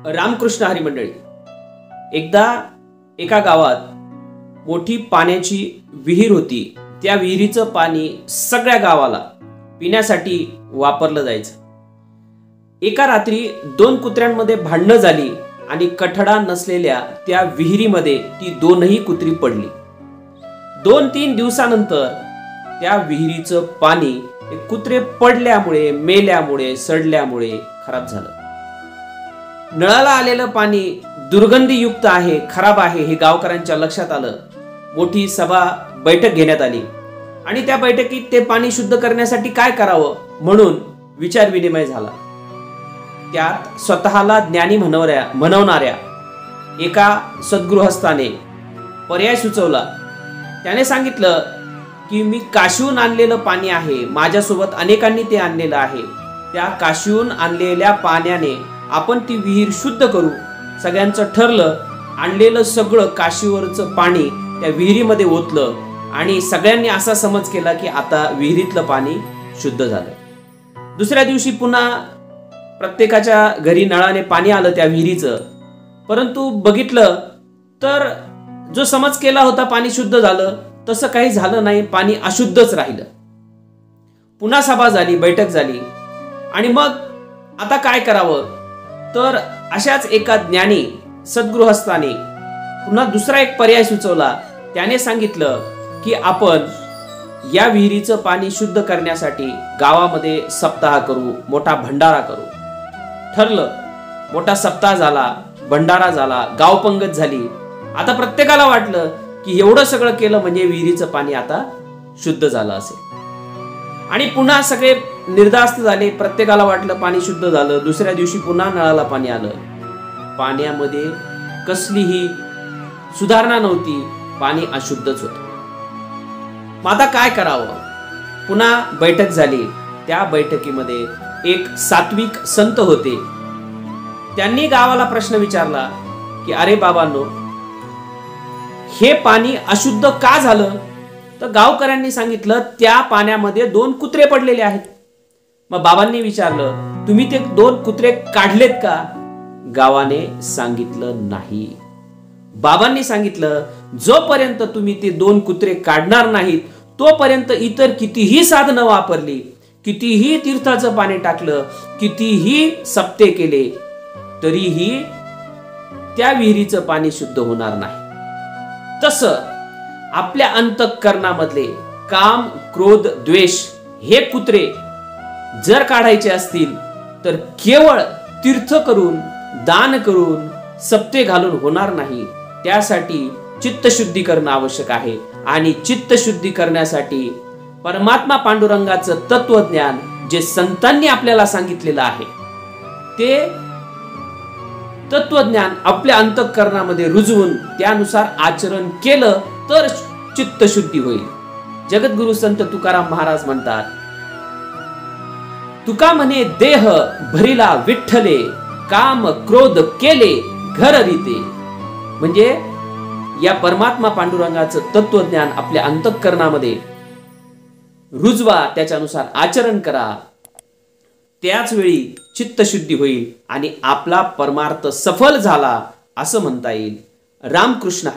रामकृष्ण हरी मंडळी, एकदा एका गावात मोठी पाण्याची विहीर होती. त्या विहिरीचं पाणी सगळ्या गावाला पिण्यासाठी वापरलं जायचं. एका रात्री 2 कुत्र्यांमध्ये भांडणं झाली आणि कठडा नसलेल्या त्या विहिरीमध्ये ती 2ही कुत्री पडली. 2-3 दिवसानंतर त्या विहिरीचं पाणी कुत्रे पडल्यामुळे, मेल्यामुळे, सडल्यामुळे खराब झालं. नळाला आलेलं पाणी दुर्गंधीयुक्त आहे, खराब आहे हे गावकऱ्यांच्या लक्षात आलं. मोठी सभा बैठक घेण्यात आली आणि त्या बैठकीत ते पाणी शुद्ध करण्यासाठी काय करावं म्हणून विचार विनिमय झाला. त्यात स्वतःला ज्ञानी म्हणवणाऱ्या एका सद्गृहस्थाने पर्याय सुचवला. त्याने सांगितलं की मी काशीहून आणलेलं पाणी आहे, माझ्यासोबत अनेकांनी ते आणलेलं आहे. त्या काशीहून आणलेल्या पाण्याने आपण ती विहीर शुद्ध करू. सगळ्यांचं ठरलं. आणलेलं सगळं काशीवरचं पाणी त्या विहिरीमध्ये ओतलं आणि सगळ्यांनी असा समज केला की आता विहिरीतलं पाणी शुद्ध झालं. दुसऱ्या दिवशी पुन्हा प्रत्येकाच्या घरी नळाने पाणी आलं त्या विहिरीचं. परंतु बघितलं तर जो समज केला होता पाणी शुद्ध झालं तसं काही झालं नाही, पाणी अशुद्धच राहिलं. पुन्हा सभा झाली, बैठक झाली आणि मग आता काय करावं. तर अशाच एका ज्ञानी सद्गृहस्थाने पुन्हा दुसरा एक पर्याय सुचवला. त्याने सांगितलं की आपण या विहिरीचं पाणी शुद्ध करण्यासाठी गावामध्ये सप्ताह करू, मोठा भंडारा करू. ठरलं. मोठा सप्ताह झाला, भंडारा झाला, गाव पंगत झाली. आता प्रत्येकाला वाटलं की एवढं सगळं केलं म्हणजे विहिरीचं पाणी आता शुद्ध झालं असेल. आणि पुन्हा सगळे निर्धास्त झाले. प्रत्येकाला वाटलं पाणी शुद्ध झालं. दुसऱ्या दिवशी पुन्हा नळाला पाणी आलं. पाण्यामध्ये कसलीही सुधारणा नव्हती, पाणी अशुद्धच होतं. मग आता काय करावं. पुन्हा बैठक झाली. त्या बैठकीमध्ये एक सात्विक संत होते. त्यांनी गावाला प्रश्न विचारला की अरे बाबांनो, हे पाणी अशुद्ध का झालं. तर गावकऱ्यांनी सांगितलं त्या पाण्यामध्ये 2 कुत्रे पडलेले आहेत. मग बाबांनी विचारलं तुम्ही ते 2 कुत्रे काढलेत का. गावाने सांगितलं नाही. बाबांनी सांगितलं जोपर्यंत तुम्ही ते 2 कुत्रे काढणार नाहीत तोपर्यंत इतर कितीही साधनं वापरली, कितीही तीर्थाचं पाणी टाकलं, कितीही सप्ते केले तरीही त्या विहिरीचं पाणी शुद्ध होणार नाही. तसं आपल्या अंतःकरणामधले काम, क्रोध, द्वेष हे कुत्रे जर काढायचे असतील तर केवळ तीर्थ करून, दान करून, सप्ते घालून होणार नाही. त्यासाठी चित्तशुद्धी करणं आवश्यक आहे. आणि चित्तशुद्धी करण्यासाठी परमात्मा पांडुरंगाचं तत्वज्ञान जे संतांनी आपल्याला सांगितलेलं आहे ते तत्वज्ञान आपल्या अंतःकरणामध्ये रुजवून त्यानुसार आचरण केलं तर चित्तशुद्धी होईल. जगद्गुरु संत तुकाराम महाराज म्हणतात, तुका म्हणे देह भरिला विठ्ठले, काम क्रोध केले घर रीते. म्हणजे या परमात्मा पांडुरंगाचं तत्वज्ञान आपल्या अंतःकरणामध्ये रुजवा, त्याच्यानुसार आचरण करा. त्याच वेळी चित्तशुद्धी होईल आणि आपला परमार्थ सफल झाला असं म्हणता येईल. रामकृष्ण हरी.